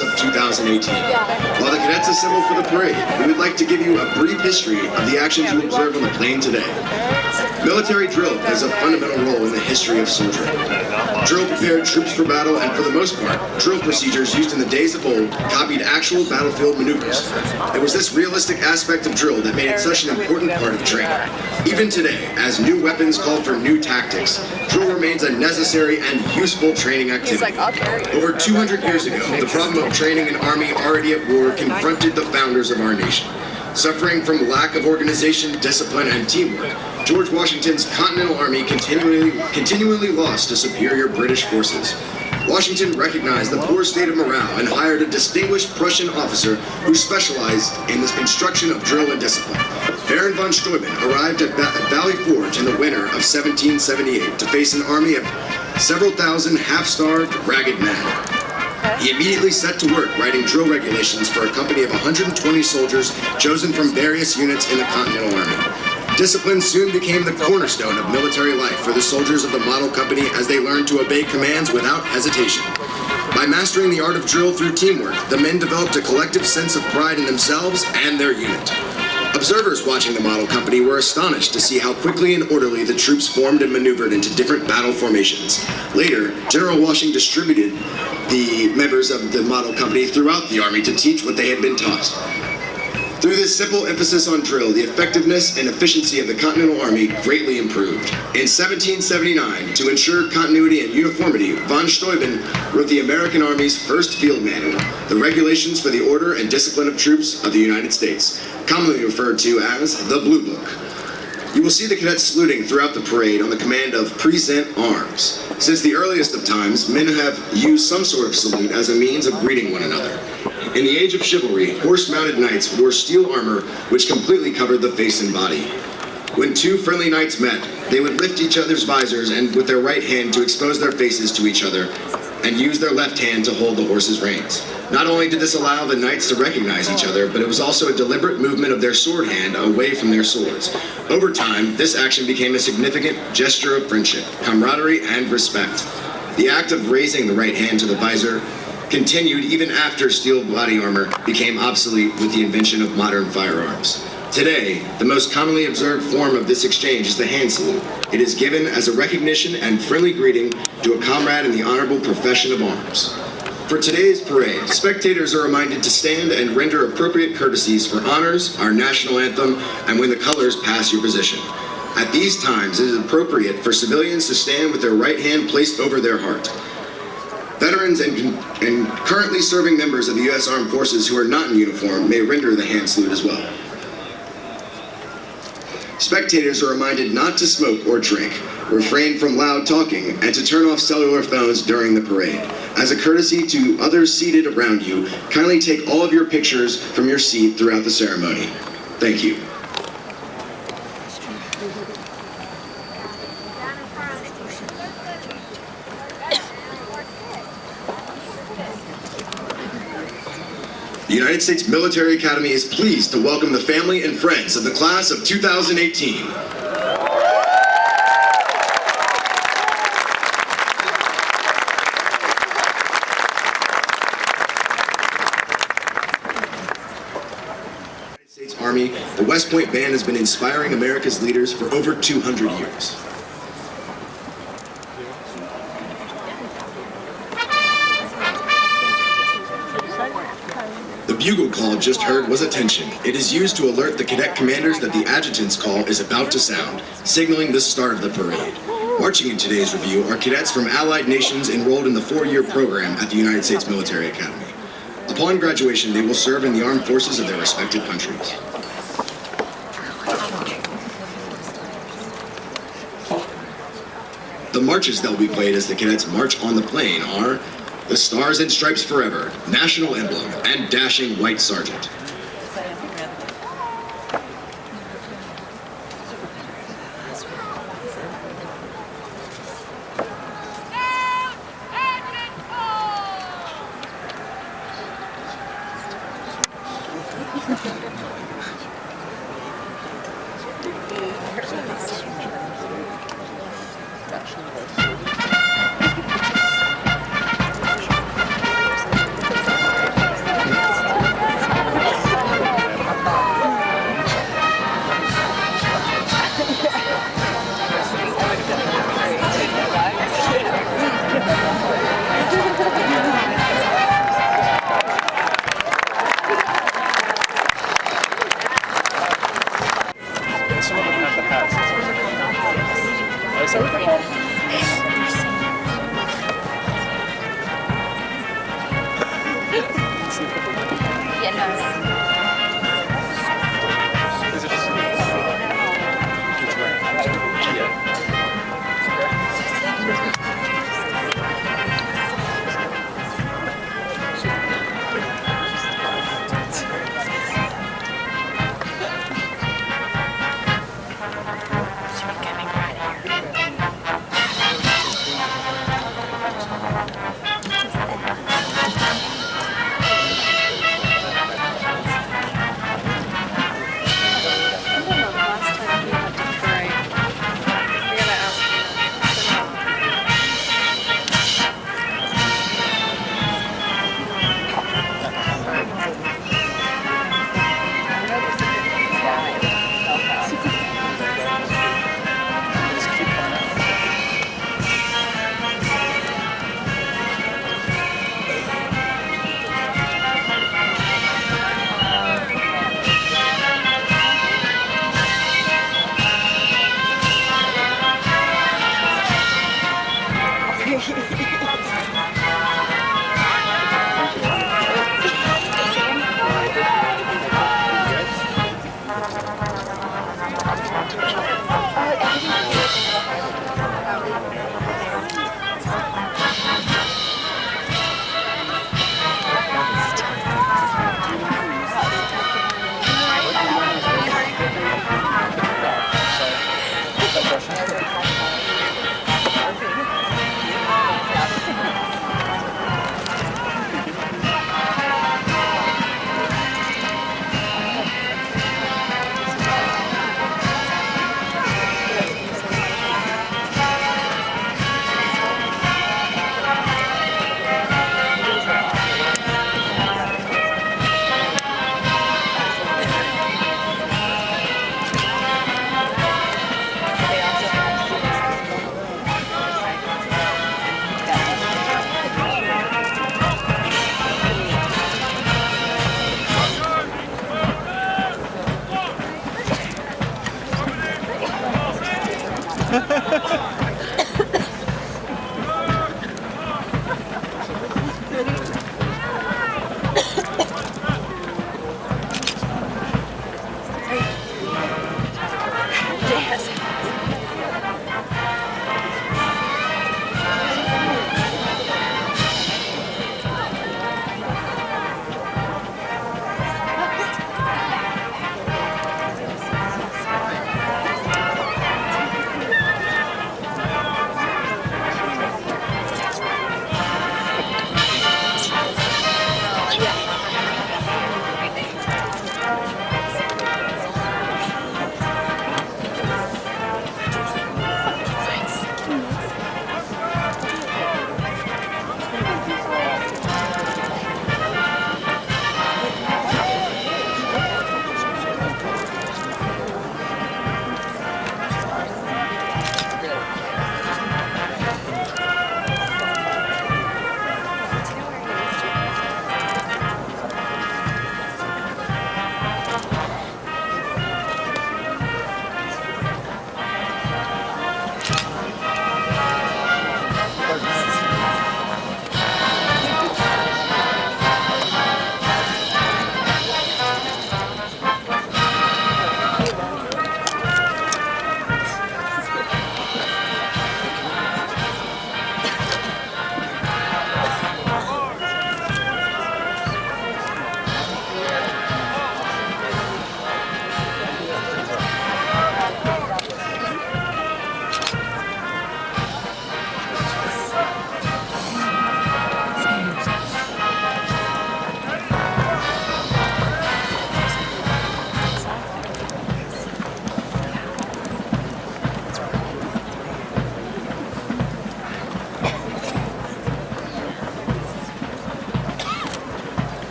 class of 2018. While the cadets assemble for the parade, we would like to give you a brief history of the actions you observe on the plane today. Military drill plays a fundamental role in the history of soldiering. Drill prepared troops for battle, and for the most part, drill procedures used in the days of old copied actual battlefield maneuvers. It was this realistic aspect of drill that made it such an important part of training. Even today, as new weapons call for new tactics, drill remains a necessary and useful training activity. Over 200 years ago, the problem of training an army already at war confronted the founders of our nation. Suffering from lack of organization, discipline, and teamwork, George Washington's Continental Army continually lost to superior British forces. Washington recognized the poor state of morale and hired a distinguished Prussian officer who specialized in the instruction of drill and discipline. Baron von Steuben arrived at Valley Forge in the winter of 1778 to face an army of several thousand half-starved, ragged men. He immediately set to work writing drill regulations for a company of 120 soldiers chosen from various units in the Continental Army. Discipline soon became the cornerstone of military life for the soldiers of the model company as they learned to obey commands without hesitation. By mastering the art of drill through teamwork, the men developed a collective sense of pride in themselves and their unit. Observers watching the model company were astonished to see how quickly and orderly the troops formed and maneuvered into different battle formations. Later, General Washington distributed the members of the model company throughout the army to teach what they had been taught. Through this simple emphasis on drill, the effectiveness and efficiency of the Continental Army greatly improved. In 1779, to ensure continuity and uniformity, von Steuben wrote the American Army's first field manual, the Regulations for the Order and Discipline of Troops of the United States, commonly referred to as the Blue Book. You will see the cadets saluting throughout the parade on the command of "Present Arms." Since the earliest of times, men have used some sort of salute as a means of greeting one another. In the age of chivalry, horse-mounted knights wore steel armor which completely covered the face and body. When two friendly knights met, they would lift each other's visors and with their right hand to expose their faces to each other and use their left hand to hold the horse's reins. Not only did this allow the knights to recognize each other, but it was also a deliberate movement of their sword hand away from their swords. Over time, this action became a significant gesture of friendship, camaraderie, and respect. The act of raising the right hand to the visor continued even after steel body armor became obsolete with the invention of modern firearms. Today, the most commonly observed form of this exchange is the hand salute. It is given as a recognition and friendly greeting to a comrade in the honorable profession of arms. For today's parade, spectators are reminded to stand and render appropriate courtesies for honors, our national anthem, and when the colors pass your position. At these times, it is appropriate for civilians to stand with their right hand placed over their heart. Veterans and currently serving members of the U.S. Armed Forces who are not in uniform may render the hand salute as well. Spectators are reminded not to smoke or drink, refrain from loud talking, and to turn off cellular phones during the parade. As a courtesy to others seated around you, kindly take all of your pictures from your seat throughout the ceremony. Thank you. The United States Military Academy is pleased to welcome the family and friends of the class of 2018. United States Army, the West Point Band has been inspiring America's leaders for over 200 years. The bugle call just heard was attention. It is used to alert the cadet commanders that the adjutant's call is about to sound, signaling the start of the parade. Marching in today's review are cadets from allied nations enrolled in the 4-year program at the United States Military Academy. Upon graduation, they will serve in the armed forces of their respective countries. The marches that will be played as the cadets march on the plane are "The Stars and Stripes Forever," "National Emblem," and "Dashing White Sergeant." Some of them have the hats. Is that what they're called? Yeah, no. Is it just...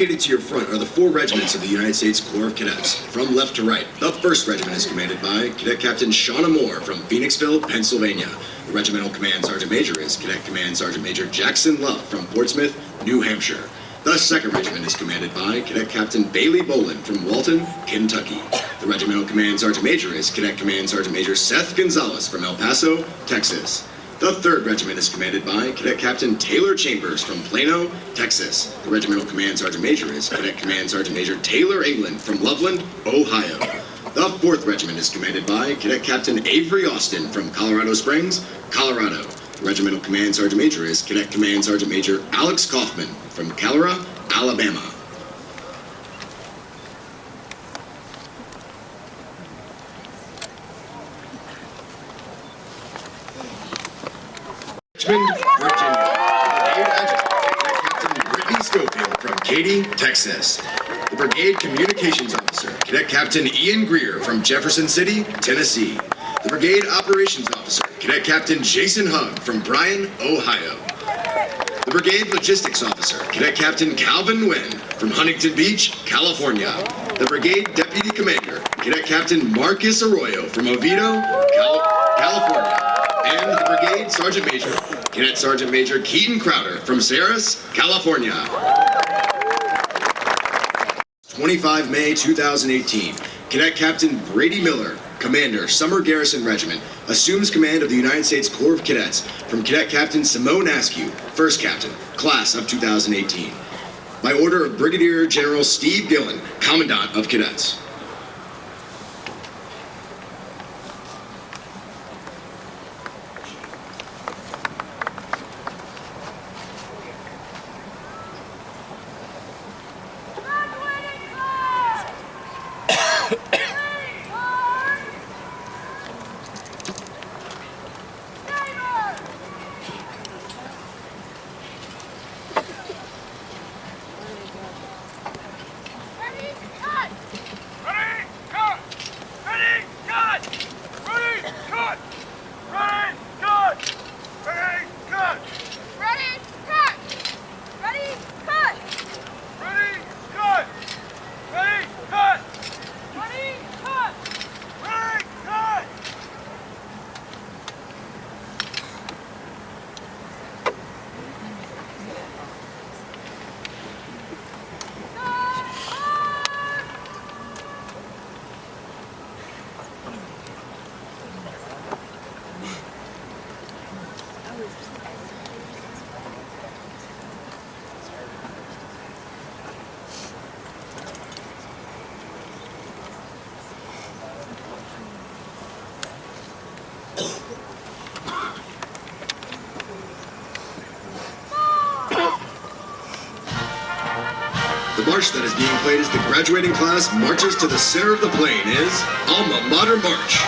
Located to your front are the 4 regiments of the United States Corps of Cadets. From left to right, the 1st Regiment is commanded by Cadet Captain Shauna Moore from Phoenixville, Pennsylvania. The Regimental Command Sergeant Major is Cadet Command Sergeant Major Jackson Love from Portsmouth, New Hampshire. The 2nd Regiment is commanded by Cadet Captain Bailey Boland from Walton, Kentucky. The Regimental Command Sergeant Major is Cadet Command Sergeant Major Seth Gonzalez from El Paso, Texas. The 3rd Regiment is commanded by Cadet Captain Taylor Chambers from Plano, Texas. The Regimental Command Sergeant Major is Cadet Command Sergeant Major Taylor England from Loveland, Ohio. The 4th Regiment is commanded by Cadet Captain Avery Austin from Colorado Springs, Colorado. The Regimental Command Sergeant Major is Cadet Command Sergeant Major Alex Kaufman from Calera, Alabama. Richmond, Virginia. Brigade Adjutant, Cadet Captain Brittany Schofield from Katy, Texas. The Brigade Communications Officer, Cadet Captain Ian Greer from Jefferson City, Tennessee. The Brigade Operations Officer, Cadet Captain Jason Hugg from Bryan, Ohio. The Brigade Logistics Officer, Cadet Captain Calvin Nguyen from Huntington Beach, California. The Brigade Deputy Commander, Cadet Captain Marcus Arroyo from Oviedo, California. And the Brigade Sergeant Major, Cadet Sergeant Major Keaton Crowder from Ceres, California. 25 May 2018, Cadet Captain Brady Miller, Commander, Summer Garrison Regiment, assumes command of the United States Corps of Cadets from Cadet Captain Simone Askew, First Captain, Class of 2018. By order of Brigadier General Steve Gillen, Commandant of Cadets. The march that is being played as the graduating class marches to the center of the plain is Alma Mater March.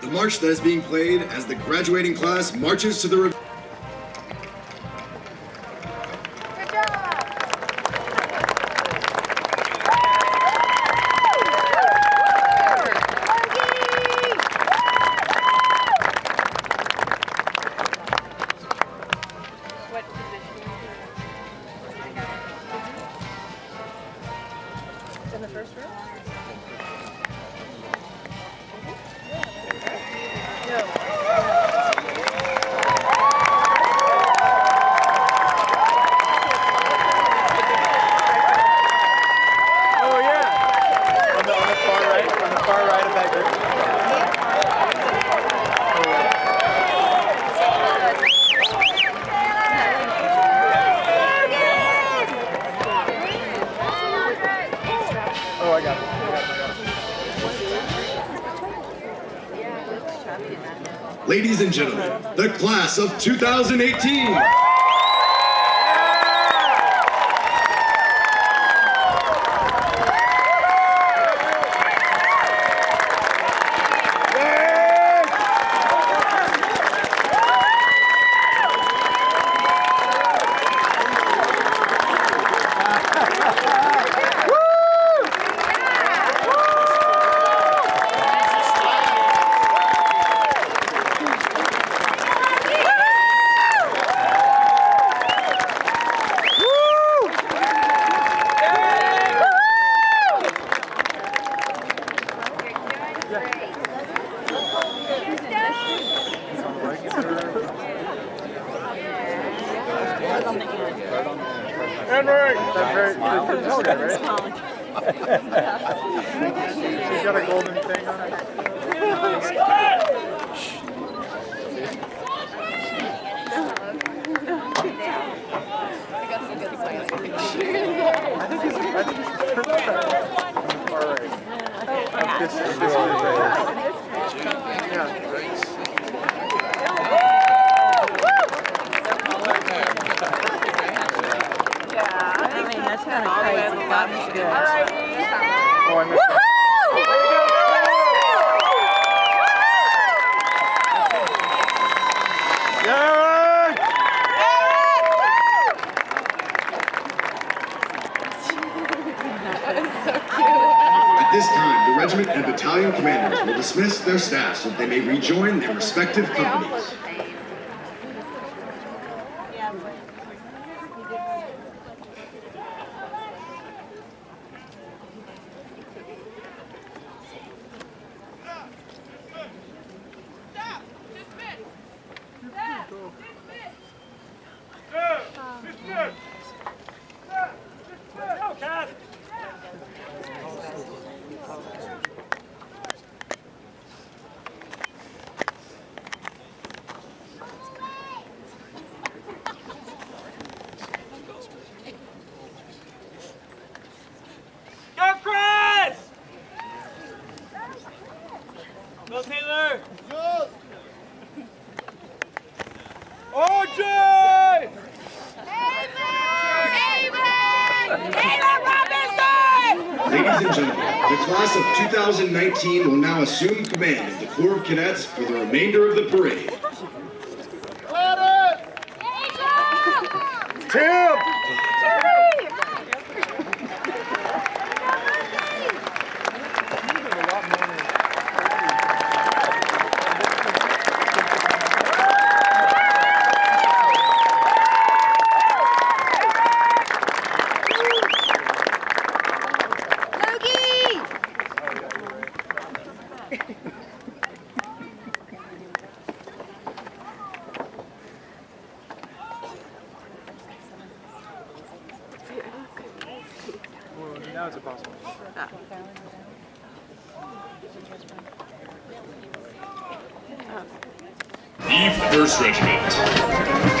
The march that is being played as the graduating class marches to the in the first row? No. Ladies and gentlemen, the class of 2018. She's got a golden thing on it. I think he's all right. That's kind of crazy. God is good. Oh, I missed that. At this time, the regiment and battalion commanders will dismiss their staff so that they may rejoin their respective companies. Go Taylor! OJ! Taylor Robinson! Ladies and gentlemen, the class of 2019 will now assume command of the Corps of Cadets for the remainder of the parade. Tim! Now it's impossible. The 1st Regiment.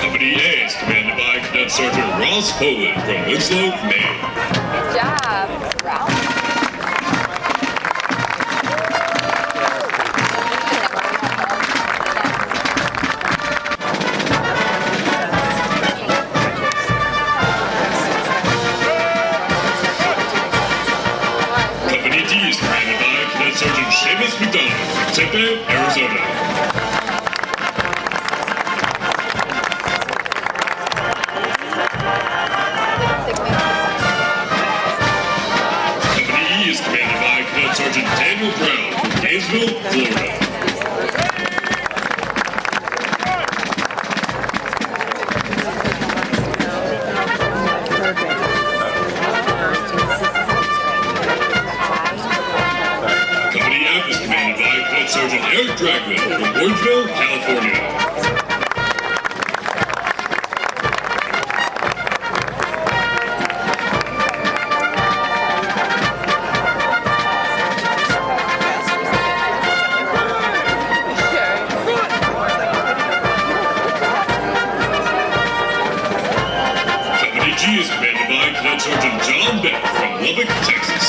Company A is commanded by Cadet Sergeant Ross Poland from Winslow, Maine. Good job, Ralph. Company D is commanded by Cadet Sergeant Seamus McDonald from Tempe, Arizona. Sergeant Daniel Brown from Gainesville, Florida. Company F is commanded by Cadet Sergeant Eric Dragman from Orangeville, California. G is commanded by Cadet Sergeant John Beck from Lubbock, Texas.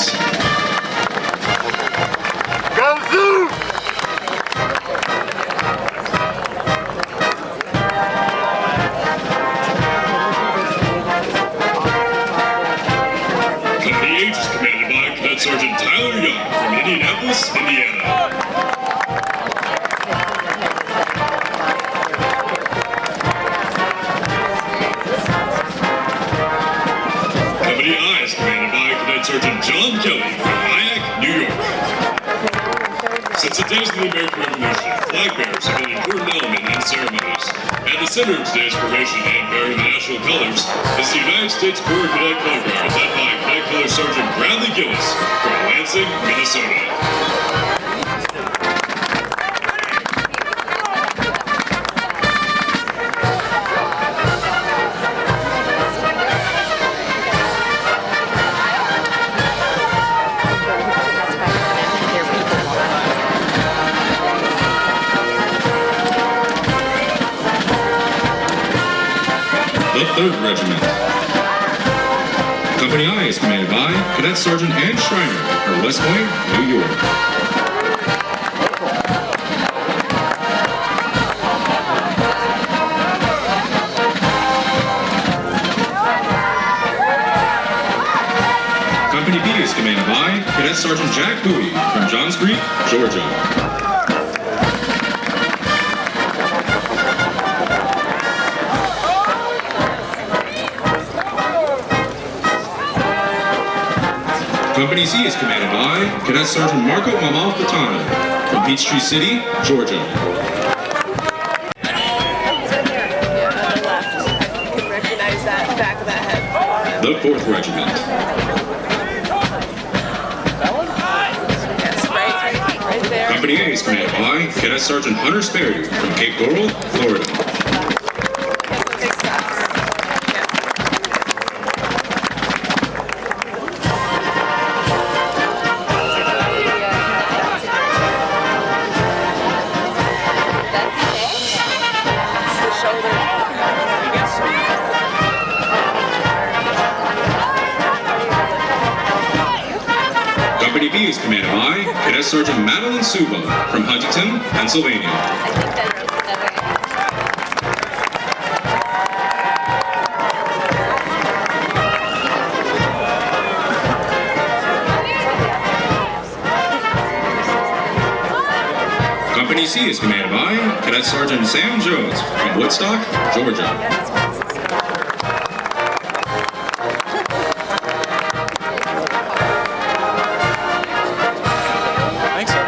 Go Zoo! Indianapolis, Indiana. Company I is commanded by Cadet Sergeant John Kelly from Nyack, New York. Since the days of the American Revolution, flag bearers have been an important element in ceremonies. At the center of today's formation and bearing the national colors is the United States Corps Cadet Color Guard, led by Cadet Color Sergeant Bradley Gillis from Lansing, Minnesota. The 3rd Regiment. Company I is commanded by Cadet Sergeant Ann Schreiner from West Point, New York. Company B is commanded by Cadet Sergeant Jack Bowie from Johns Creek, Georgia. Company C is commanded by Cadet Sergeant Marco Mamalfatano from Peachtree City, Georgia. Recognize that back of that head. The 4th Regiment. Yes, right there. Company A is commanded by Cadet Sergeant Hunter Sperry from Cape Coral, Florida. Company B is commanded by Cadet Sergeant Madeline Suba from Huntington, Pennsylvania. Company C is commanded by Cadet Sergeant Sam Jones from Woodstock, Georgia. Thanks, sir.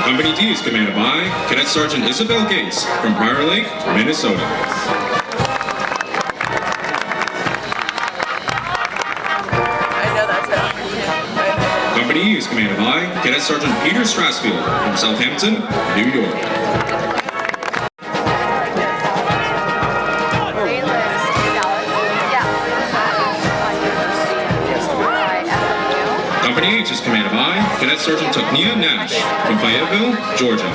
Company D is commanded by Cadet Sergeant Isabel Gates from Prior Lake, Minnesota. I know that's it. Company E is commanded by Cadet Sergeant Peter Strassfield from Southampton, New York. Company H is commanded by Cadet Sergeant Tuknia Nash from Fayetteville, Georgia.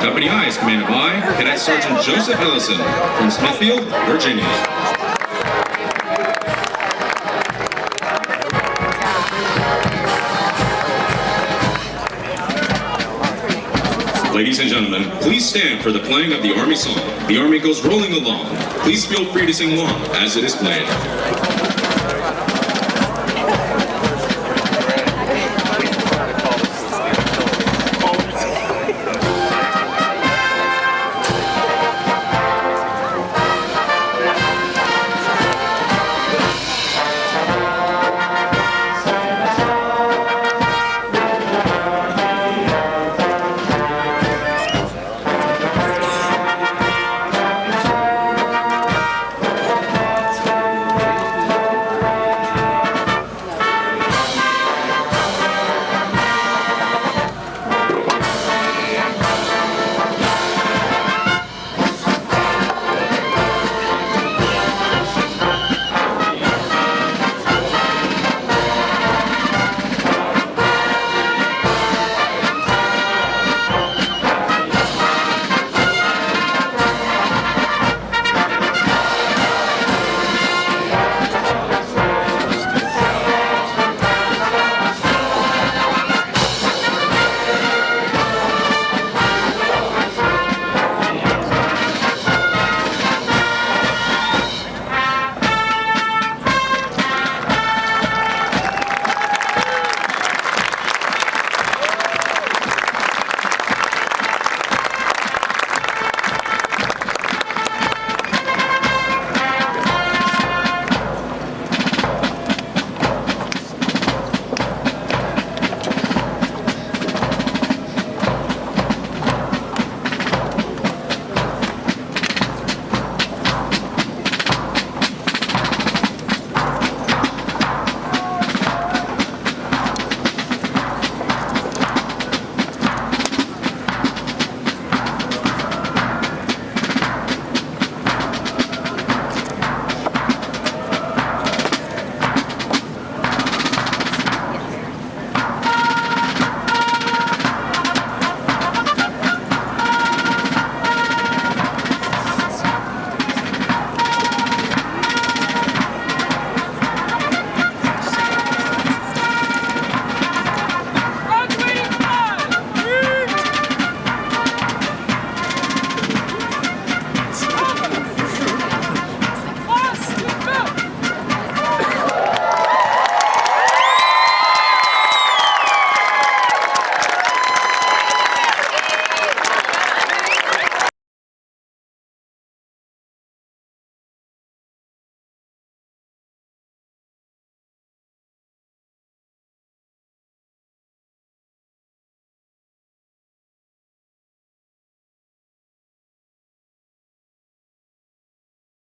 Company I is commanded by Cadet Sergeant Joseph Ellison from Smithfield, Virginia. Ladies and gentlemen, please stand for the playing of the Army song. The Army goes rolling along. Please feel free to sing along as it is played.